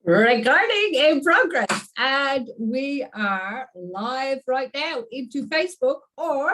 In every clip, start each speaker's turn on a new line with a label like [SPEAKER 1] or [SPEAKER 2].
[SPEAKER 1] Recording in progress, and we are live right now into Facebook, or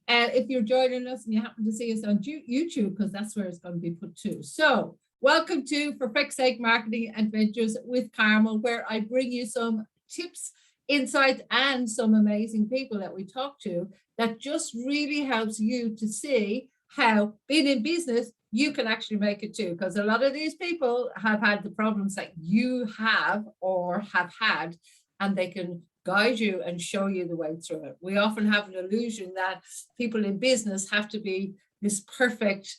[SPEAKER 1] if you're joining us and you happen to see us on YouTube, because that's where it's going to be put to. So welcome to For Frick's Sake Marketing Adventures with Carmel, where I bring you some tips, insights, and some amazing people that we talk to that just really helps you to see how being in business you can actually make it too, because a lot of these people have had the problems that you have or have had, and they can guide you and show you the way through it. We often have an illusion that people in business have to be this perfect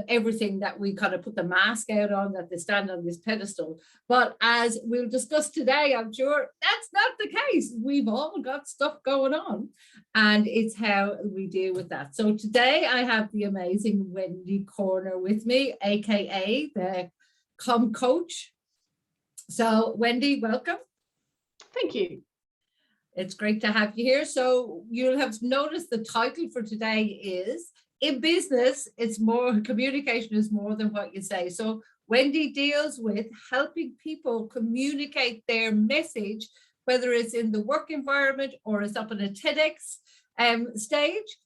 [SPEAKER 1] everything, that we kind of put the mask out on, that they stand on this pedestal. But as we'll discuss today, I'm sure that's not the case. We've all got stuff going on, and it's how we deal with that. So today I have the amazing Wendy Corner with me, aka the Comm Coach. So Wendy, welcome.
[SPEAKER 2] Thank you.
[SPEAKER 1] It's great to have you here. So you'll have noticed the title for today is In Business, it's more, communication is more than what you say. So Wendy deals with helping people communicate their message, whether it's in the work environment or it's up in a Tedx stage,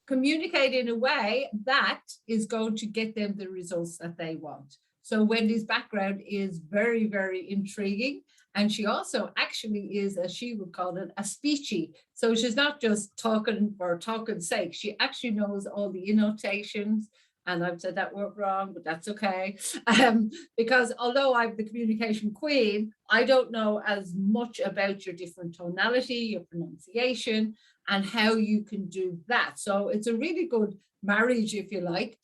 [SPEAKER 1] communicate in a way that is going to get them the results that they want. So Wendy's background is very, very intriguing. And she also actually is, as she would call it, a speechy. So she's not just talking for talking's sake. She actually knows all the annotations. And I've said that word wrong, but that's okay. Because although I'm the communication queen, I don't know as much about your different tonality, your pronunciation, and how you can do that. So it's a really good marriage, if you like,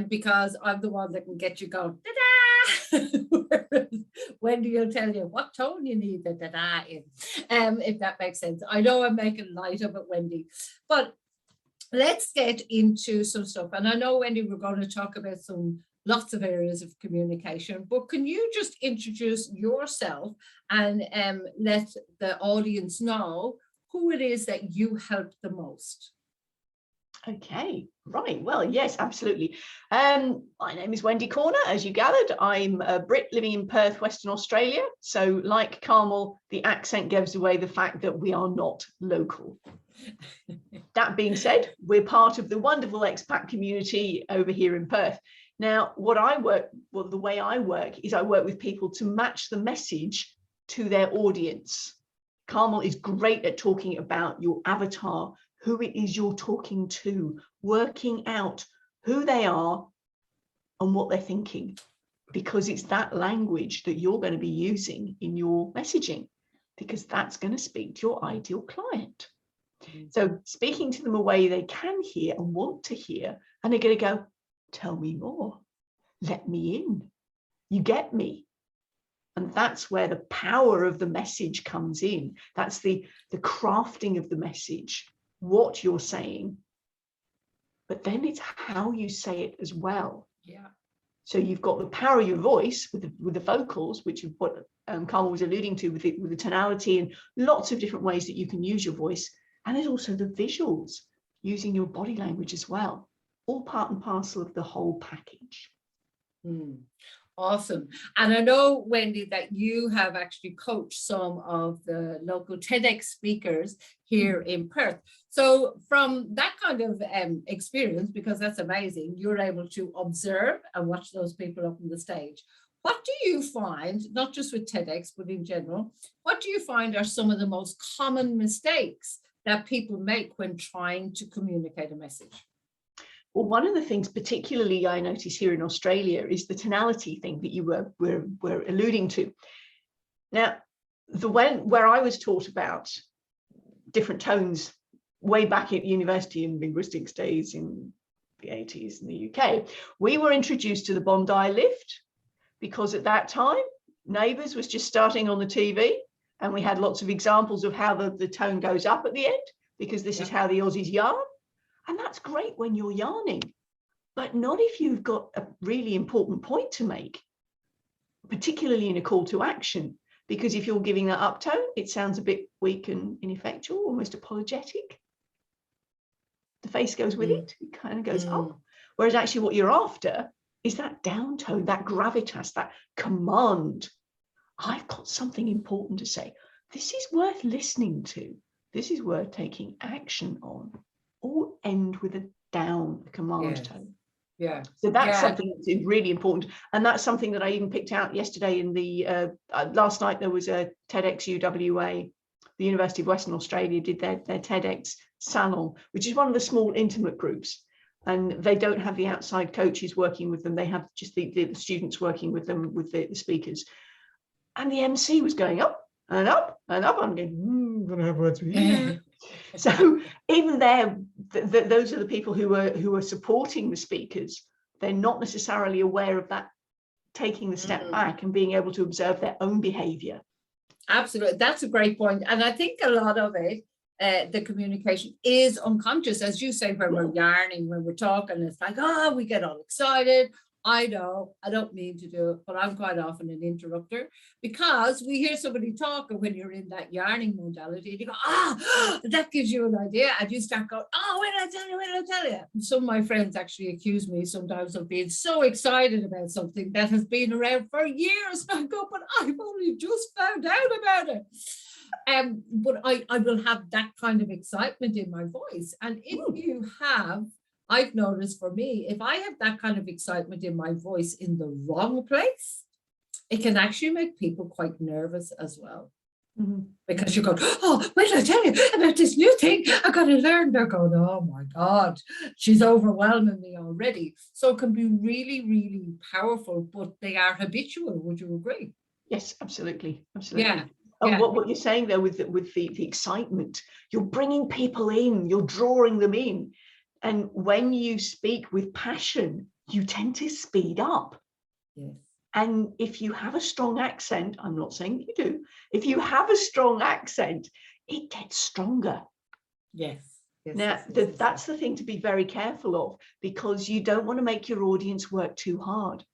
[SPEAKER 1] because I'm the one that can get you going, da-da! Wendy will tell you what tone you need the da-da in, if that makes sense. I know I'm making light of it, Wendy, but let's get into some stuff. And I know, Wendy, we're going to talk about lots of areas of communication, but can you just introduce yourself and let the audience know who it is that you help the most?
[SPEAKER 2] Okay, right. Well, yes, absolutely. My name is Wendy Corner, as you gathered. I'm a Brit living in Perth, Western Australia. So like Carmel, the accent gives away the fact that we are not local. That being said, we're part of the wonderful expat community over here in Perth. Now, the way I work is I work with people to match the message to their audience. Carmel is great at talking about your avatar, who it is you're talking to, working out who they are and what they're thinking, because it's that language that you're going to be using in your messaging, because that's going to speak to your ideal client. So speaking to them a way they can hear and want to hear, and they're going to go, tell me more, let me in, you get me. And that's where the power of the message comes in. That's the crafting of the message, what you're saying, but then it's how you say it as well.
[SPEAKER 1] Yeah.
[SPEAKER 2] So you've got the power of your voice with the vocals, which is what Carmel was alluding to with the tonality and lots of different ways that you can use your voice. And there's also the visuals, using your body language as well, all part and parcel of the whole package.
[SPEAKER 1] Awesome. And I know, Wendy, that you have actually coached some of the local TEDx speakers here in Perth. So from that kind of experience, because that's amazing, you're able to observe and watch those people up on the stage. What do you find, not just with TEDx, but in general, what do you find are some of the most common mistakes that people make when trying to communicate a message?
[SPEAKER 2] Well, one of the things particularly I notice here in Australia is the tonality thing that you were alluding to. Now, where I was taught about different tones way back at university in linguistics days in the 80s in the UK, we were introduced to the Bondi lift, because at that time, Neighbours was just starting on the TV, and we had lots of examples of how the tone goes up at the end, because this is how the Aussies yarn. And that's great when you're yarning, but not if you've got a really important point to make, particularly in a call to action, because if you're giving that uptone, it sounds a bit weak and ineffectual, almost apologetic. The face goes with it, it kind of goes up. Whereas actually what you're after is that down tone, that gravitas, that command I've got something important to say. This is worth listening to. This is worth taking action on. All end with a down, a command tone.
[SPEAKER 1] Yeah.
[SPEAKER 2] So that's something that's really important. And that's something that I even picked out yesterday in the, last night there was a Tedx UWA, the University of Western Australia did their Tedx salon, which is one of the small intimate groups. And they don't have the outside coaches working with them. They have just the students working with them, with the speakers. And the MC was going up and up and up. I'm going, I'm going to have words with you. So even there, those are the people who are supporting the speakers. They're not necessarily aware of that, taking the step back and being able to observe their own behavior.
[SPEAKER 1] Absolutely. That's a great point. And I think a lot of it, the communication is unconscious, as you say, when we're yarning, when we're talking, it's like, oh, we get all excited. I know, I don't mean to do it, but I'm quite often an interrupter, because we hear somebody talk, and when you're in that yarning modality, and you go, that gives you an idea, and you start going, oh, wait, I tell you, wait, I tell you. And some of my friends actually accuse me sometimes of being so excited about something that has been around for years. And I go, but I've only just found out about it. But I will have that kind of excitement in my voice. And if you have, I've noticed for me, if I have that kind of excitement in my voice in the wrong place, it can actually make people quite nervous as well. Because you go, oh, wait, I tell you about this new thing I got to learn. They're going, oh my God, she's overwhelming me already. So it can be really, really powerful, but they are habitual. Would you agree?
[SPEAKER 2] Yes, absolutely. Absolutely.
[SPEAKER 1] Yeah.
[SPEAKER 2] And what you're saying there with the excitement, you're bringing people in, you're drawing them in. And when you speak with passion, you tend to speed up.
[SPEAKER 1] Yes.
[SPEAKER 2] And if you have a strong accent, I'm not saying you do, if you have a strong accent, it gets stronger.
[SPEAKER 1] Yes.
[SPEAKER 2] Now, that's the thing to be very careful of, because you don't want to make your audience work too hard.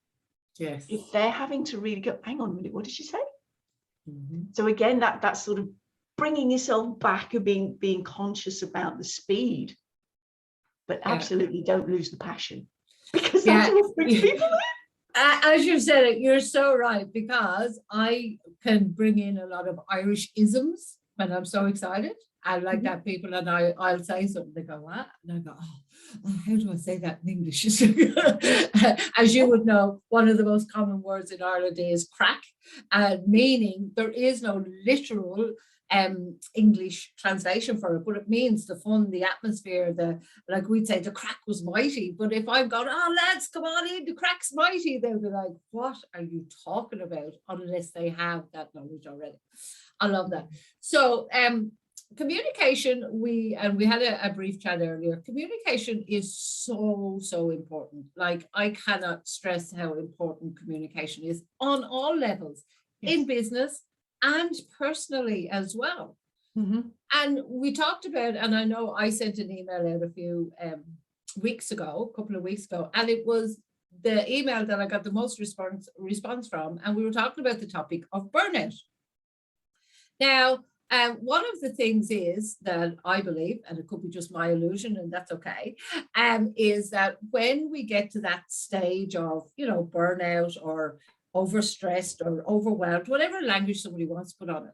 [SPEAKER 1] Yes.
[SPEAKER 2] If they're having to really go, hang on a minute, what did she say? So again, that's sort of bringing yourself back and being conscious about the speed. But absolutely don't lose the passion, because that's what brings people in.
[SPEAKER 1] As you said it, you're so right, because I can bring in a lot of Irish isms when I'm so excited. I like that people, and I'll say something, they go, what? And I go, oh, how do I say that in English? As you would know, one of the most common words in Ireland is crack, meaning there is no literal English translation for it, but it means the fun, the atmosphere, like we'd say, the crack was mighty. But if I'm going, oh lads, come on in, the crack's mighty, they'll be like, what are you talking about? Unless they have that knowledge already. I love that. So communication, we had a brief chat earlier. Communication is so important. Like, I cannot stress how important communication is on all levels, in business and personally as well. And we talked about, and I know I sent an email out a few couple of weeks ago, and it was the email that I got the most response from, and we were talking about the topic of burnout. Now, one of the things is that I believe, and it could be just my illusion, and that's okay, is that when we get to that stage of, burnout or overstressed or overwhelmed, whatever language somebody wants to put on it,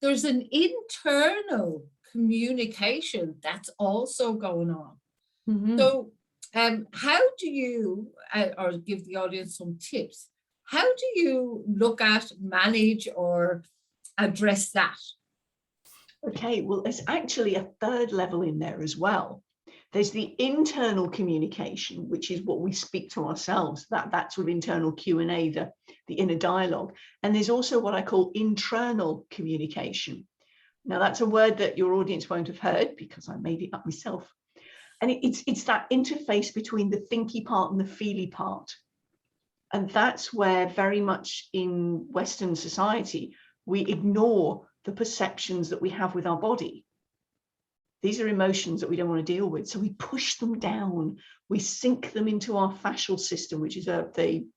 [SPEAKER 1] there's an internal communication that's also going on. So how do you, or give the audience some tips, how do you look at, manage, or address that?
[SPEAKER 2] Okay, well, there's actually a third level in there as well. There's the internal communication, which is what we speak to ourselves, that sort of internal Q&A, the inner dialogue. And there's also what I call internal communication. Now, that's a word that your audience won't have heard, because I made it up myself. And it's that interface between the thinky part and the feely part. And that's where, very much in Western society, we ignore the perceptions that we have with our body. These are emotions that we don't want to deal with. So we push them down. We sink them into our fascial system, which is the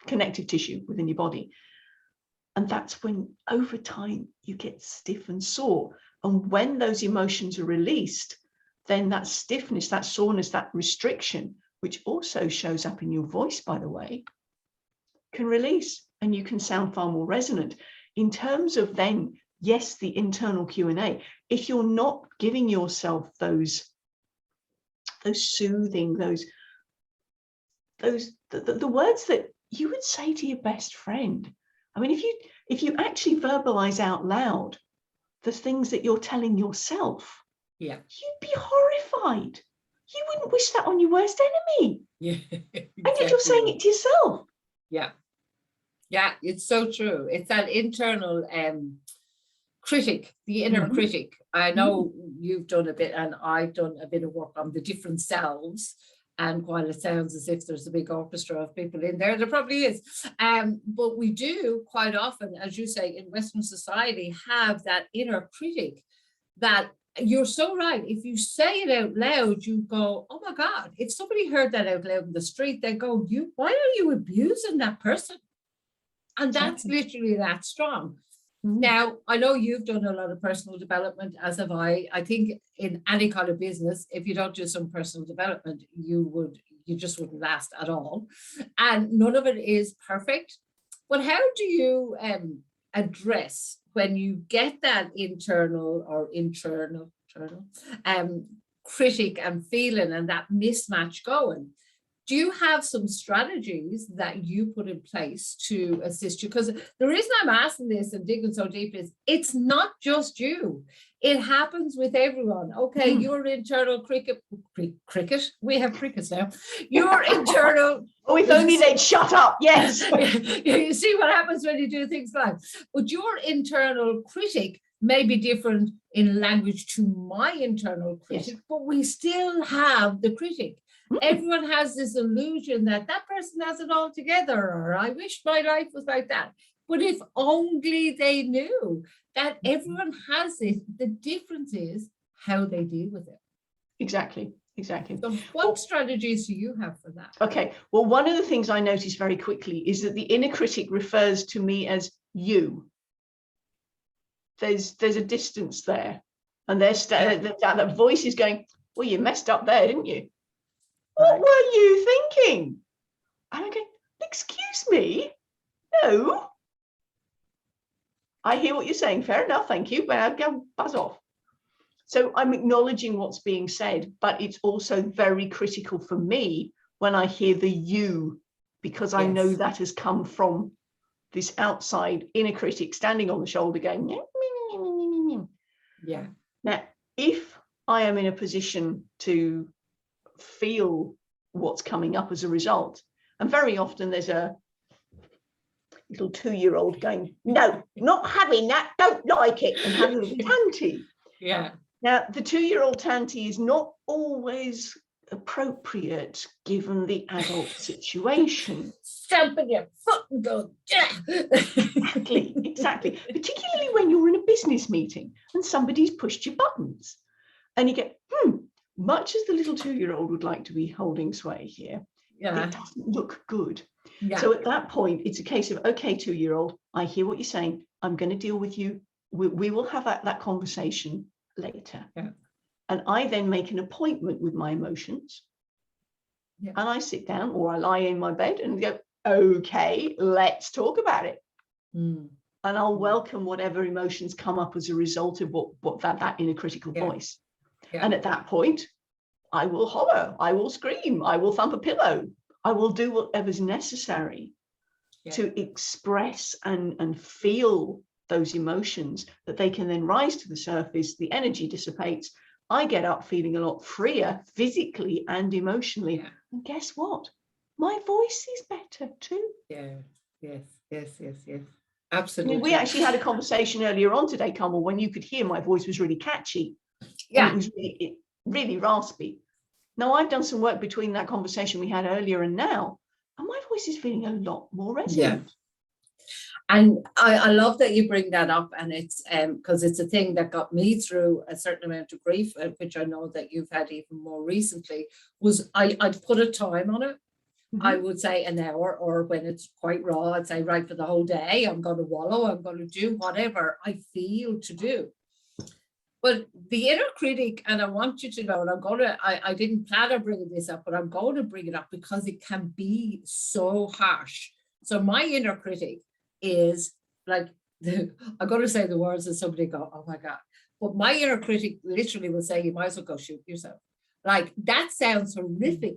[SPEAKER 2] connective tissue within your body. And that's when, over time, you get stiff and sore. And when those emotions are released, then that stiffness, that soreness, that restriction, which also shows up in your voice, by the way, can release. and you can sound far more resonant. In terms of then, yes, the internal Q&A, if you're not giving yourself those soothing, the words that you would say to your best friend. I mean, if you actually verbalize out loud the things that you're telling yourself,
[SPEAKER 1] yeah,
[SPEAKER 2] you'd be horrified. You wouldn't wish that on your worst enemy.
[SPEAKER 1] yeah,
[SPEAKER 2] exactly. And yet you're saying it to yourself.
[SPEAKER 1] Yeah. Yeah, it's so true. It's that internal critic, the inner critic. I know you've done a bit, and I've done a bit of work on the different selves. And while it sounds as if there's a big orchestra of people in there, there probably is. But we do quite often, as you say, in Western society, have that inner critic that you're so right. If you say it out loud, you go, oh my God, if somebody heard that out loud in the street, they go, why are you abusing that person? And that's literally that strong. Now, I know you've done a lot of personal development, as have I. I think in any kind of business, if you don't do some personal development, you just wouldn't last at all. And none of it is perfect. But how do you address when you get that internal critic and feeling and that mismatch going? Do you have some strategies that you put in place to assist you? Because the reason I'm asking this and digging so deep is it's not just you. It happens with everyone. Okay, your internal cricket. We have crickets now. Your internal.
[SPEAKER 2] Oh, if only they'd shut up. Yes.
[SPEAKER 1] You see what happens when you do things like. But your internal critic may be different in language to my internal critic, but we still have the critic. Everyone has this illusion that that person has it all together, or I wish my life was like that. But if only they knew that everyone has it, the difference is how they deal with it.
[SPEAKER 2] Exactly.
[SPEAKER 1] So what strategies do you have for that?
[SPEAKER 2] Okay. Well, one of the things I noticed very quickly is that the inner critic refers to me as you. There's a distance there. And that voice is going, well, you messed up there, didn't you? What were you thinking? And I'm going, excuse me? No. I hear what you're saying. Fair enough. Thank you. But I'd go buzz off. So I'm acknowledging what's being said, but it's also very critical for me when I hear the you, because I know that has come from this outside inner critic standing on the shoulder going, yeah. Now, if I am in a position to feel what's coming up as a result, and very often there's a little 2-year-old going, no, not having that, don't like it, and having a tanty.
[SPEAKER 1] Yeah.
[SPEAKER 2] Now, the 2-year-old tanty is not always appropriate given the adult situation.
[SPEAKER 1] Stamping your foot and go, yeah.
[SPEAKER 2] Exactly. Particularly when you're in a business meeting and somebody's pushed your buttons and you get, much as the little 2-year-old would like to be holding sway here, it doesn't look good. Yeah. So at that point, it's a case of, okay, 2-year-old, I hear what you're saying. I'm going to deal with you. We will have that conversation later. Yeah. And I then make an appointment with my emotions. Yeah. And I sit down or I lie in my bed and go, okay, let's talk about it. And I'll welcome whatever emotions come up as a result of what that inner critical voice. Yeah. And at that point, I will holler, I will scream, I will thump a pillow, I will do whatever's necessary to express and feel those emotions, that they can then rise to the surface, the energy dissipates, I get up feeling a lot freer physically and emotionally. Yeah. And guess what? My voice is better too.
[SPEAKER 1] Yeah, yes. Absolutely.
[SPEAKER 2] I mean, we actually had a conversation earlier on today, Carmel, when you could hear my voice was really catchy. Yeah. And it was really raspy. Now, I've done some work between that conversation we had earlier and now, and my voice is feeling a lot more resonant.
[SPEAKER 1] Yeah. And I love that you bring that up, and it's because it's a thing that got me through a certain amount of grief, which I know that you've had even more recently, was I'd put a time on it. I would say an hour, or when it's quite raw, I'd say, right, for the whole day, I'm going to wallow, I'm going to do whatever I feel to do. But the inner critic, and I want you to know, and I didn't plan on bringing this up, but I'm going to bring it up because it can be so harsh. So my inner critic is like, I'm going to say the words and somebody go, oh my God. But my inner critic literally will say, you might as well go shoot yourself. Like, that sounds horrific.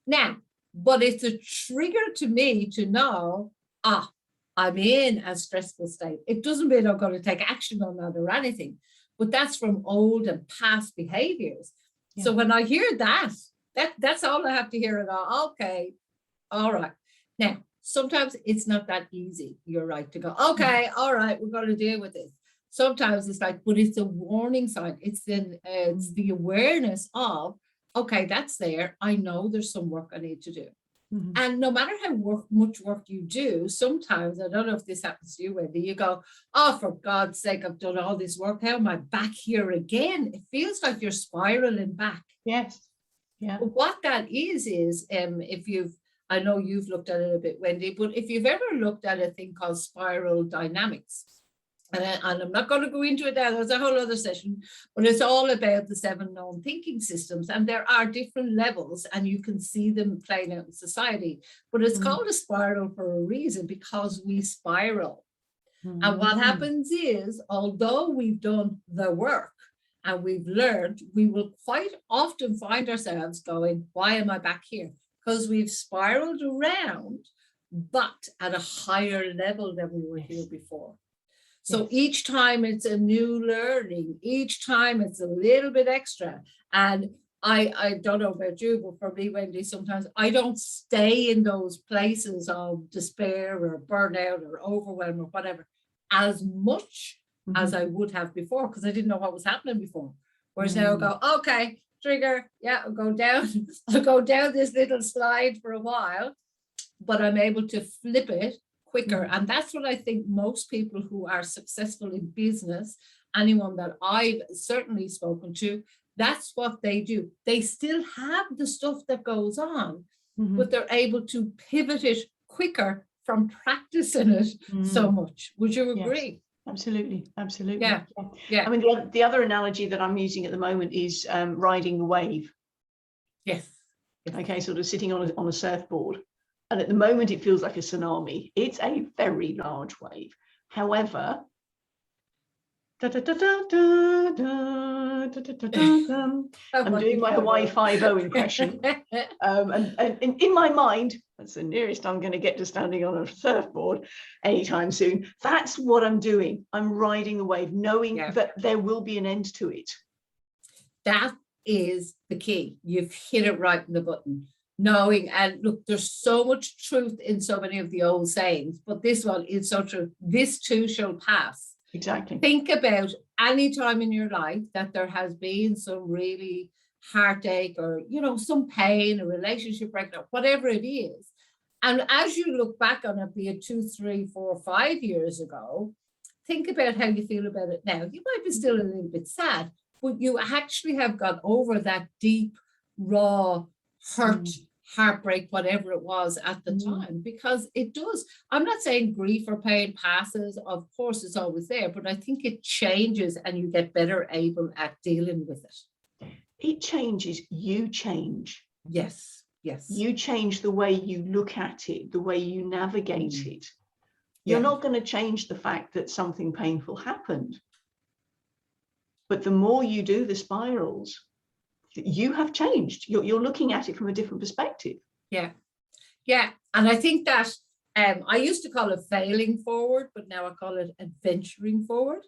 [SPEAKER 1] Now, but it's a trigger to me to know, I'm in a stressful state. It doesn't mean I'm going to take action on that or anything, but that's from old and past behaviors. Yeah. So when I hear that's all I have to hear. Okay, all right. Now, sometimes it's not that easy. You're right to go, okay, all right, we're going to deal with this. Sometimes it's like, but it's a warning sign. It's the awareness of, okay, that's there. I know there's some work I need to do. Mm-hmm. And no matter how much work you do, sometimes, I don't know if this happens to you, Wendy, you go, oh, for God's sake, I've done all this work. How am I back here again? It feels like you're spiraling back.
[SPEAKER 2] Yes. Yeah. But
[SPEAKER 1] what that is if I know you've looked at it a bit, Wendy, but if you've ever looked at a thing called spiral dynamics, and I'm not going to go into it now, there's a whole other session, but it's all about the 7 known thinking systems. And there are different levels and you can see them playing out in society. But it's called a spiral for a reason, because we spiral. And what happens is, although we've done the work and we've learned, we will quite often find ourselves going, why am I back here? Because we've spiraled around, but at a higher level than we were here before. So each time it's a new learning, each time it's a little bit extra. And I don't know about you, but for me, Wendy, sometimes I don't stay in those places of despair or burnout or overwhelm or whatever as much as I would have before, because I didn't know what was happening before. Whereas now I go, okay, trigger, yeah, I'll go down this little slide for a while, but I'm able to flip it quicker. And that's what I think most people who are successful in business, anyone that I've certainly spoken to, that's what they do. They still have the stuff that goes on, but they're able to pivot it quicker from practicing it so much. Would you agree?
[SPEAKER 2] Yes, absolutely.
[SPEAKER 1] Yeah.
[SPEAKER 2] I mean, the other analogy that I'm using at the moment is riding a wave.
[SPEAKER 1] Yes.
[SPEAKER 2] Okay, sort of sitting on a surfboard. And at the moment, it feels like a tsunami. It's a very large wave. However, I'm doing my Hawaii Five-0 impression. And in my mind, that's the nearest I'm going to get to standing on a surfboard anytime soon. That's what I'm doing. I'm riding the wave, knowing that there will be an end to it.
[SPEAKER 1] That is the key. You've hit it right in the button. Knowing, and look, there's so much truth in so many of the old sayings, but this one is so true. This too shall pass.
[SPEAKER 2] Exactly.
[SPEAKER 1] Think about any time in your life that there has been some really heartache or, some pain, a relationship breakdown, whatever it is. And as you look back on it, be it 2, 3, 4, 5 years ago, think about how you feel about it now. You might be still a little bit sad, but you actually have got over that deep, raw hurt, heartbreak, whatever it was at the time, because it does. I'm not saying grief or pain passes. Of course, it's always there, but I think it changes and you get better able at dealing with it.
[SPEAKER 2] It changes. You change.
[SPEAKER 1] Yes.
[SPEAKER 2] You change the way you look at it, the way you navigate it. You're not going to change the fact that something painful happened. But the more you do the spirals, you have changed. You're looking at it from a different perspective.
[SPEAKER 1] Yeah. And I think that I used to call it failing forward, but now I call it adventuring forward.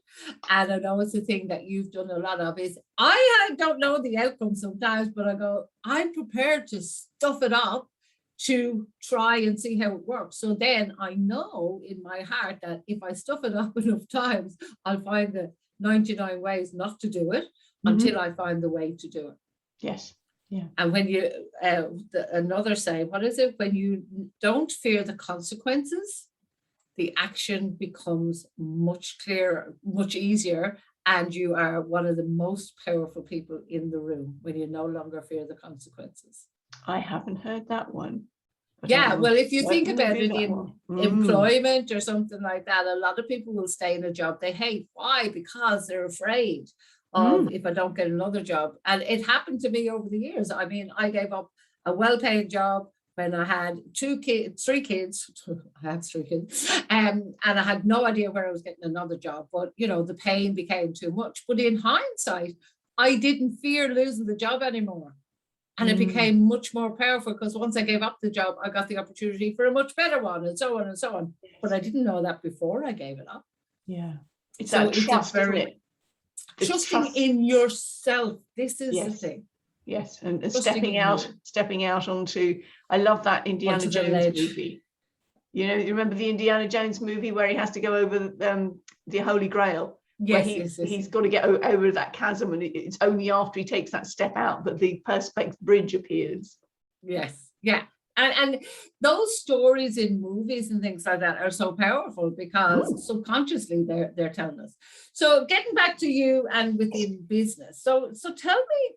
[SPEAKER 1] And I know it's a thing that you've done a lot of, is I don't know the outcome sometimes, but I go, I'm prepared to stuff it up to try and see how it works. So then I know in my heart that if I stuff it up enough times, I'll find the 99 ways not to do it until I find the way to do it.
[SPEAKER 2] Yes. Yeah.
[SPEAKER 1] And when you, another saying, what is it? When you don't fear the consequences, the action becomes much clearer, much easier, and you are one of the most powerful people in the room when you no longer fear the consequences.
[SPEAKER 2] I haven't heard that one.
[SPEAKER 1] Yeah, well, if you think about it in employment or something like that, a lot of people will stay in a job they hate. Why? Because they're afraid of if I don't get another job. And it happened to me over the years. I mean, I gave up a well-paying job when I had three kids. I had three kids, and I had no idea where I was getting another job. But you know, the pain became too much. But in hindsight, I didn't fear losing the job anymore. And it became much more powerful because once I gave up the job, I got the opportunity for a much better one, and so on and so on.
[SPEAKER 2] Yes.
[SPEAKER 1] But I didn't know that before I gave it up.
[SPEAKER 2] Yeah. It's
[SPEAKER 1] So
[SPEAKER 2] that trust, isn't it? The
[SPEAKER 1] trusting
[SPEAKER 2] trust.
[SPEAKER 1] in yourself. This is the
[SPEAKER 2] Yes.
[SPEAKER 1] thing.
[SPEAKER 2] Yes, and
[SPEAKER 1] Trusting
[SPEAKER 2] stepping out onto, I love that Indiana
[SPEAKER 1] Onto the
[SPEAKER 2] Jones
[SPEAKER 1] ledge.
[SPEAKER 2] movie. You know, you remember the Indiana Jones movie where he has to go over the Holy Grail, where
[SPEAKER 1] Yes,
[SPEAKER 2] he's got to get over that chasm, and it's only after he takes that step out that the Perspex bridge appears.
[SPEAKER 1] Yes, yeah. And those stories in movies and things like that are so powerful because subconsciously they're telling us. So getting back to you and within business. So tell me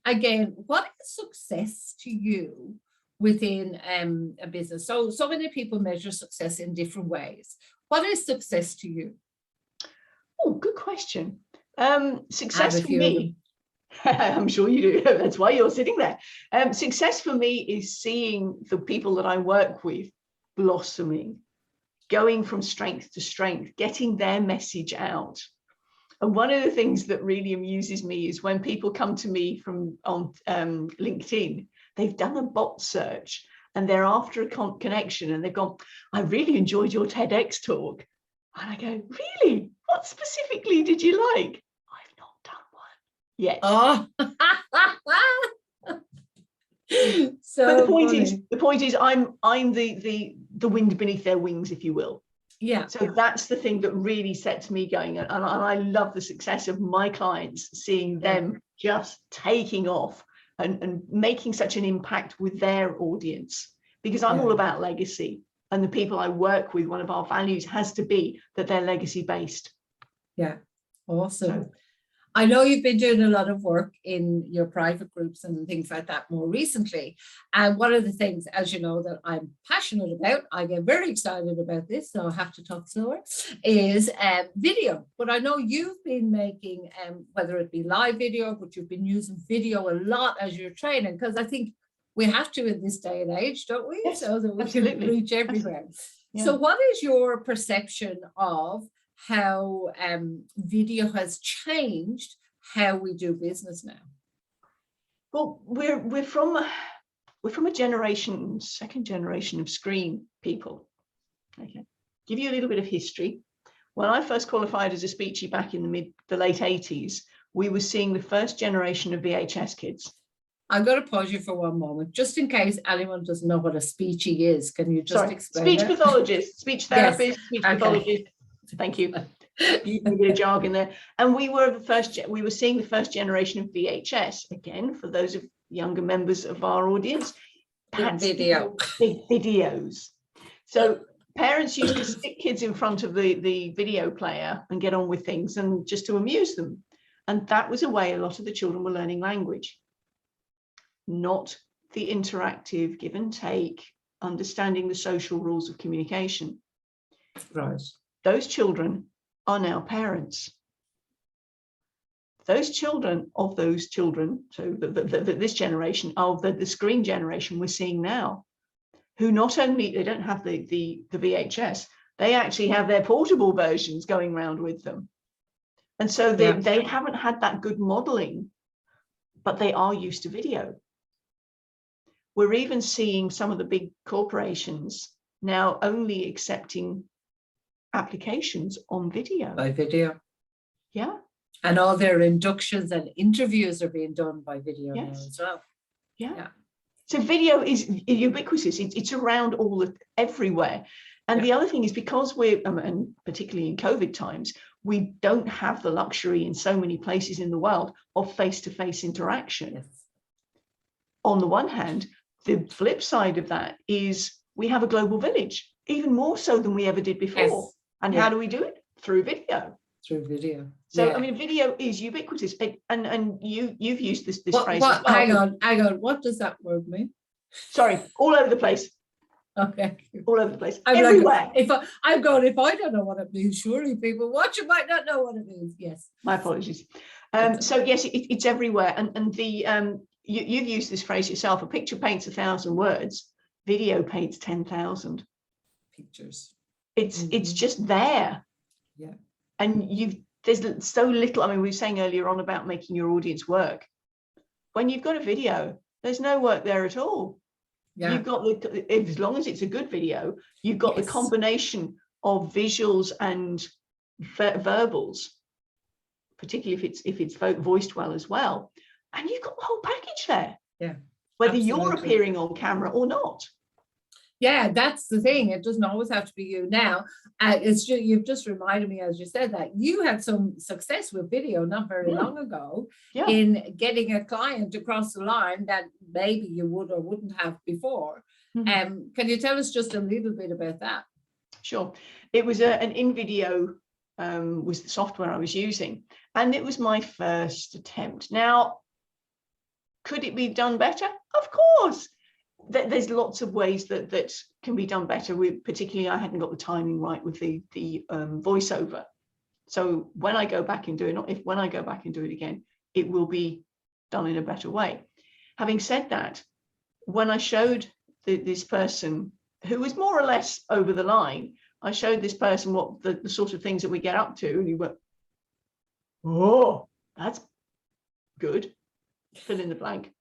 [SPEAKER 1] again, what is success to you within a business? So many people measure success in different ways. What is success to you?
[SPEAKER 2] Oh, good question. Success for
[SPEAKER 1] few of
[SPEAKER 2] me, I'm sure you do. That's why you're sitting there. Success for me is seeing the people that I work with blossoming, going from strength to strength, getting their message out. And one of the things that really amuses me is when people come to me from on LinkedIn, they've done a bot search and they're after a connection, and they've gone, I really enjoyed your TEDx talk. And I go, really? What specifically did you like? I've not done one yet.
[SPEAKER 1] Oh, so
[SPEAKER 2] but the point is, I'm the wind beneath their wings, if you will.
[SPEAKER 1] Yeah.
[SPEAKER 2] So that's the thing that really sets me going, and I love the success of my clients, seeing them just taking off and making such an impact with their audience, because I'm all about legacy, and the people I work with, one of our values has to be that they're legacy based.
[SPEAKER 1] Yeah, awesome. So, I know you've been doing a lot of work in your private groups and things like that more recently. And one of the things, as you know, that I'm passionate about, I get very excited about this, so I have to talk slower, is video. But I know you've been making, whether it be live video, but you've been using video a lot as you're training, because I think we have to in this day and age, don't we?
[SPEAKER 2] Yes,
[SPEAKER 1] so that we
[SPEAKER 2] absolutely.
[SPEAKER 1] Can reach everywhere.
[SPEAKER 2] Yeah.
[SPEAKER 1] So what is your perception of how video has changed how we do business now?
[SPEAKER 2] Well, we're from a generation, second generation of screen people. Okay, give you a little bit of history. When I first qualified as a speechy back in the late 80s, we were seeing the first generation of VHS kids.
[SPEAKER 1] I'm going to pause you for one moment, just in case anyone doesn't know what a speechy is. Can you just explain?
[SPEAKER 2] Speech pathologist, speech therapist, speech pathologist. Thank you. Using a bit of jargon there. And we were seeing the first generation of VHS. Again, for those of younger members of our audience,
[SPEAKER 1] video.
[SPEAKER 2] Big videos. So parents used to stick kids in front of the video player and get on with things, and just to amuse them. And that was a way a lot of the children were learning language, not the interactive give and take, understanding the social rules of communication.
[SPEAKER 1] Right.
[SPEAKER 2] Those children are now parents. Those children, so this generation of the screen generation we're seeing now, who not only, they don't have the VHS, they actually have their portable versions going around with them. And so they haven't had that good modeling, but they are used to video. We're even seeing some of the big corporations now only accepting applications on video.
[SPEAKER 1] By video.
[SPEAKER 2] Yeah.
[SPEAKER 1] And all their inductions and interviews are being done by video now as well.
[SPEAKER 2] Yeah. So video is ubiquitous. It's around everywhere. And the other thing is, because we're, and particularly in COVID times, we don't have the luxury in so many places in the world of face-to-face interaction. Yes. On the one hand, the flip side of that is we have a global village, even more so than we ever did before. Yes. And how do we do it? Through video.
[SPEAKER 1] Through video.
[SPEAKER 2] So, I mean, video is ubiquitous. And you've used this phrase as well.
[SPEAKER 1] Hang on. What does that word mean?
[SPEAKER 2] Sorry, all over the place.
[SPEAKER 1] Okay.
[SPEAKER 2] All over the place. Everywhere.
[SPEAKER 1] If I don't know what it means, surely people watching might not know what it means. Yes.
[SPEAKER 2] My apologies. So yes, it's everywhere. And the you've used this phrase yourself, a picture paints 1,000 words. Video paints 10,000
[SPEAKER 1] pictures.
[SPEAKER 2] It's just there.
[SPEAKER 1] Yeah.
[SPEAKER 2] And there's so little. I mean, we were saying earlier on about making your audience work. When you've got a video, there's no work there at all.
[SPEAKER 1] Yeah.
[SPEAKER 2] You've got as long as it's a good video, you've got the combination of visuals and verbals, particularly if it's voiced well as well, and you've got the whole package there.
[SPEAKER 1] Yeah.
[SPEAKER 2] Whether
[SPEAKER 1] Absolutely.
[SPEAKER 2] you're appearing on camera or not.
[SPEAKER 1] Yeah, that's the thing. It doesn't always have to be you. Now, it's just, you've just reminded me, as you said, that you had some success with video not very long ago in getting a client across the line that maybe you would or wouldn't have before. Can you tell us just a little bit about that?
[SPEAKER 2] Sure. It was an Invideo was the software I was using, and it was my first attempt. Now, could it be done better? Of course. There's lots of ways that can be done better. Particularly, I hadn't got the timing right with the voiceover. So when I go back and do it, when I go back and do it again, it will be done in a better way. Having said that, when I showed this person who was more or less over the line, I showed this person what the sort of things that we get up to, and he went, "Oh, that's good." Fill in the blank.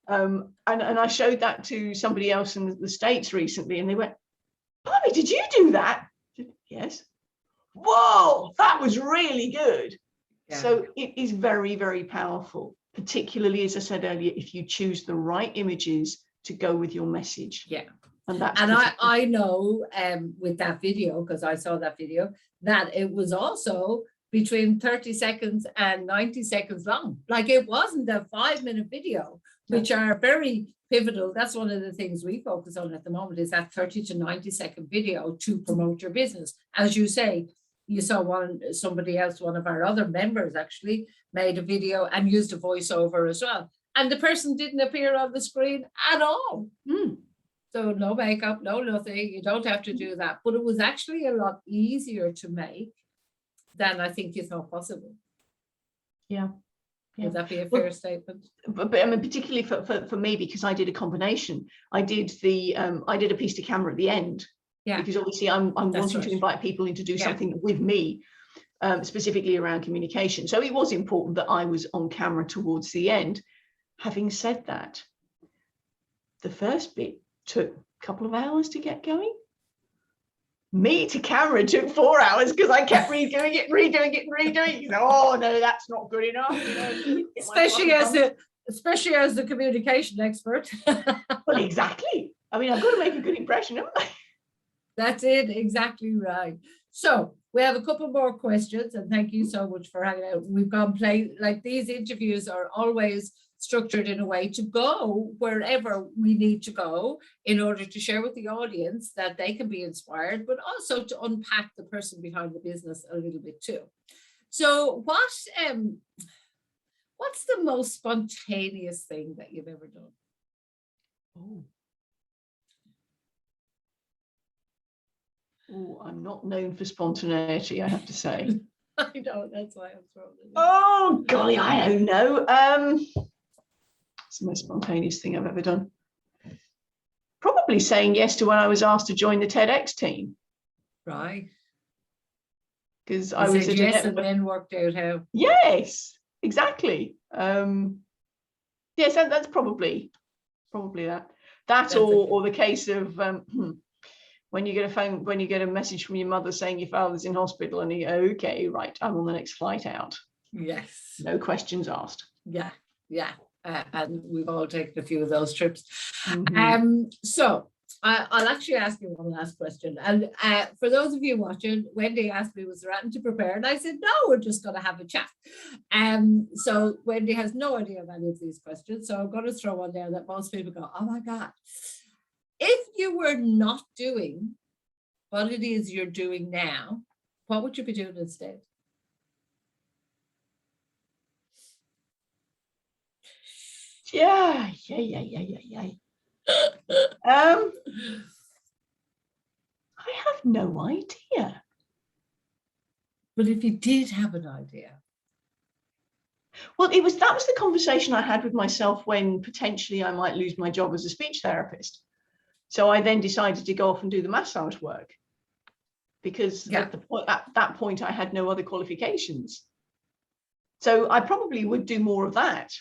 [SPEAKER 2] And I showed that to somebody else in the States recently, and they went, "Bobby, did you do that?" I said, "Yes." "Whoa, that was really good." Yeah. So it is very, very powerful, particularly, as I said earlier, if you choose the right images to go with your message.
[SPEAKER 1] Yeah.
[SPEAKER 2] And
[SPEAKER 1] I know with that video, because I saw that video, that it was also between 30 seconds and 90 seconds long. Like, it wasn't a 5-minute video, which are very pivotal. That's one of the things we focus on at the moment, is that 30 to 90 second video to promote your business. As you say, you saw somebody else, one of our other members actually made a video and used a voiceover as well. And the person didn't appear on the screen at all. So no makeup, no nothing. You don't have to do that. But it was actually a lot easier to make than I think you thought possible. Yeah. Would that be a fair statement?
[SPEAKER 2] But I mean, particularly for me, because I did a combination. I did a piece to camera at the end. Yeah. Because obviously I'm wanting to invite people in to do something with me, specifically around communication. So it was important that I was on camera towards the end. Having said that, the first bit took a couple of hours to get going. Me to camera took 4 hours because I kept redoing it. Oh no, that's not good enough.
[SPEAKER 1] Especially as the communication expert.
[SPEAKER 2] Well, exactly. I mean, I've got to make a good impression, haven't I?
[SPEAKER 1] That's it, exactly right. So we have a couple more questions, and thank you so much for hanging out. We've gone play, like, these interviews are always structured in a way to go wherever we need to go in order to share with the audience that they can be inspired, but also to unpack the person behind the business a little bit too. So what's the most spontaneous thing that you've ever done?
[SPEAKER 2] Oh, I'm not known for spontaneity, I have to say.
[SPEAKER 1] I know, that's why I'm throwing it.
[SPEAKER 2] Oh golly, I don't know. It's the most spontaneous thing I've ever done. Probably saying yes to when I was asked to join the Tedx team.
[SPEAKER 1] Right.
[SPEAKER 2] Because I was
[SPEAKER 1] yes, and then worked out how.
[SPEAKER 2] Yes, exactly. Yes, that's probably that. That or the case of when you get a message from your mother saying your father's in hospital, and okay, right, I'm on the next flight out.
[SPEAKER 1] Yes.
[SPEAKER 2] No questions asked.
[SPEAKER 1] Yeah. And we've all taken a few of those trips. So I'll actually ask you one last question. And for those of you watching, Wendy asked me, was there anything to prepare? And I said, no, we're just going to have a chat. So Wendy has no idea of any of these questions. So I'm going to throw one there that most people go, oh my God. If you were not doing what it is you're doing now, what would you be doing instead?
[SPEAKER 2] Yeah. I have no idea.
[SPEAKER 1] But if you did have an idea.
[SPEAKER 2] Well, that was the conversation I had with myself when potentially I might lose my job as a speech therapist. So I then decided to go off and do the massage work, because at that point I had no other qualifications. So I probably would do more of that.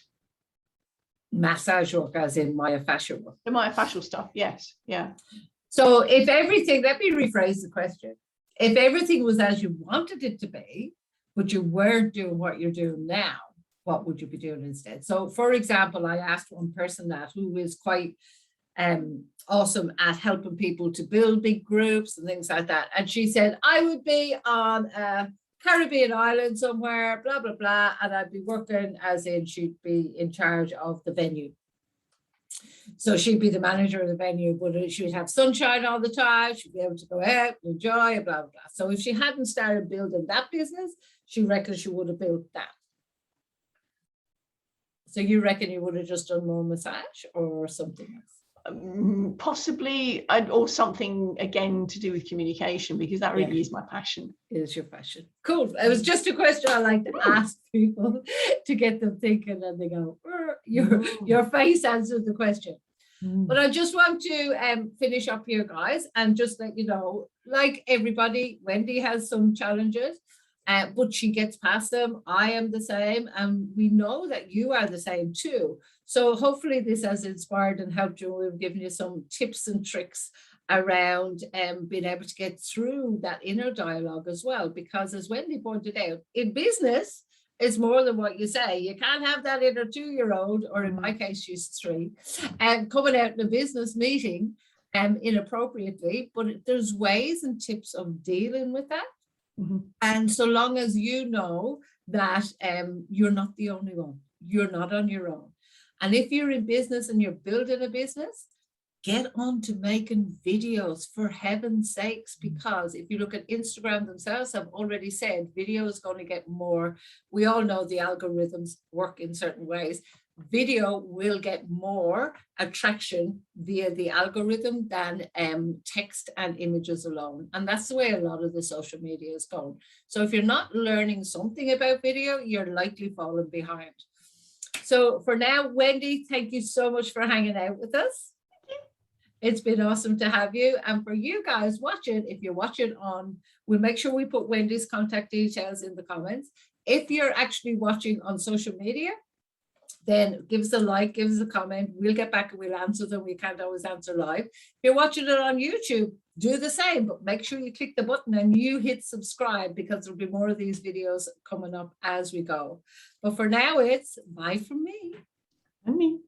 [SPEAKER 1] Massage work, as in myofascial work.
[SPEAKER 2] The myofascial stuff, yes, yeah.
[SPEAKER 1] So if everything, let me rephrase the question. If everything was as you wanted it to be, but you weren't doing what you're doing now, what would you be doing instead? So for example, I asked one person that, who is quite awesome at helping people to build big groups and things like that. And she said, I would be on a Caribbean island somewhere, blah, blah, blah. And I'd be working as in, she'd be in charge of the venue. So she'd be the manager of the venue, but she would have sunshine all the time. She'd be able to go out and enjoy, blah, blah, blah. So if she hadn't started building that business, she reckons she would have built that. So you reckon you would have just done more massage or something else?
[SPEAKER 2] Possibly, or something again to do with communication, because that really is my passion.
[SPEAKER 1] It is your passion. Cool. It was just a question I like to ask people to get them thinking, and they go, your face answered the question. But I just want to finish up here, guys, and just let you know, like everybody, Wendy has some challenges, but she gets past them. I am the same, and we know that you are the same too. So hopefully this has inspired and helped you. We've given you some tips and tricks around being able to get through that inner dialogue as well, because as Wendy pointed out, in business, it's more than what you say. You can't have that inner 2-year-old, or in my case, she's 3, and coming out in a business meeting inappropriately, but there's ways and tips of dealing with that. And so long as you know that you're not the only one, you're not on your own. And if you're in business and you're building a business, get on to making videos, for heaven's sakes, because if you look at Instagram themselves, have already said video is going to get more. We all know the algorithms work in certain ways. Video will get more attraction via the algorithm than text and images alone. And that's the way a lot of the social media is going. So if you're not learning something about video, you're likely falling behind. So for now, Wendy, thank you so much for hanging out with us. It's been awesome to have you. And for you guys watching, if you're watching on, we'll make sure we put Wendy's contact details in the comments. If you're actually watching on social media, then give us a like, give us a comment. We'll get back and we'll answer them. We can't always answer live. If you're watching it on YouTube, do the same, but make sure you click the button and you hit subscribe, because there'll be more of these videos coming up as we go. But for now, it's bye from me.
[SPEAKER 2] And me.